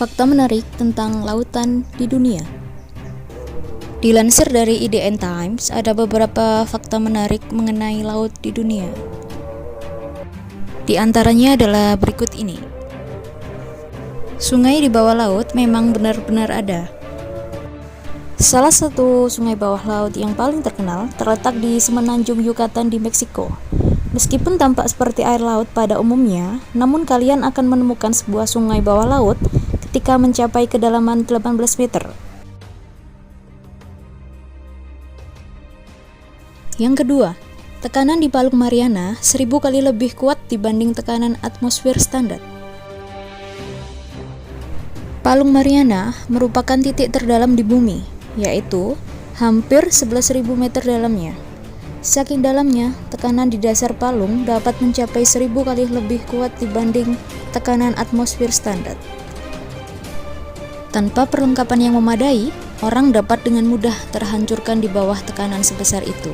Fakta menarik tentang lautan di dunia. Dilansir dari IDN Times, ada beberapa fakta menarik mengenai laut di dunia. Di antaranya adalah berikut ini. Sungai di bawah laut memang benar-benar ada. Salah satu sungai bawah laut yang paling terkenal terletak di semenanjung Yucatan di Meksiko. Meskipun tampak seperti air laut pada umumnya, namun kalian akan menemukan sebuah sungai bawah laut ketika mencapai kedalaman 18 meter. Yang kedua, tekanan di Palung Mariana 1000 kali lebih kuat dibanding tekanan atmosfer standar. Palung Mariana merupakan titik terdalam di bumi, yaitu hampir 11.000 meter dalamnya. Saking dalamnya, tekanan di dasar palung dapat mencapai 1000 kali lebih kuat dibanding tekanan atmosfer standar. Tanpa perlengkapan yang memadai, orang dapat dengan mudah terhancurkan di bawah tekanan sebesar itu.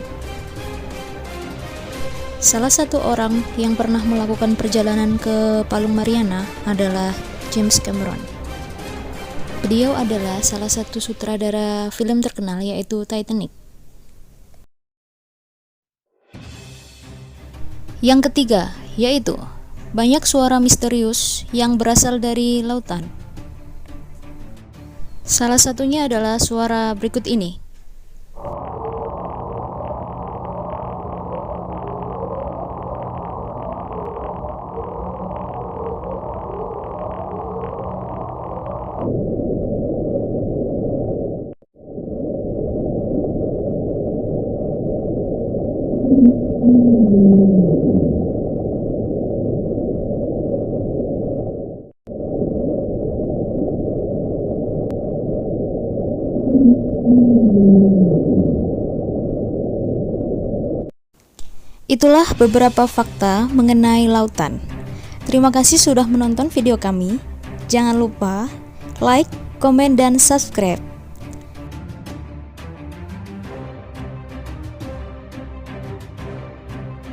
Salah satu orang yang pernah melakukan perjalanan ke Palung Mariana adalah James Cameron. Beliau adalah salah satu sutradara film terkenal yaitu Titanic. Yang ketiga, yaitu banyak suara misterius yang berasal dari lautan. Salah satunya adalah suara berikut ini. Itulah beberapa fakta mengenai lautan. Terima kasih sudah menonton video kami. Jangan lupa like, komen, dan subscribe.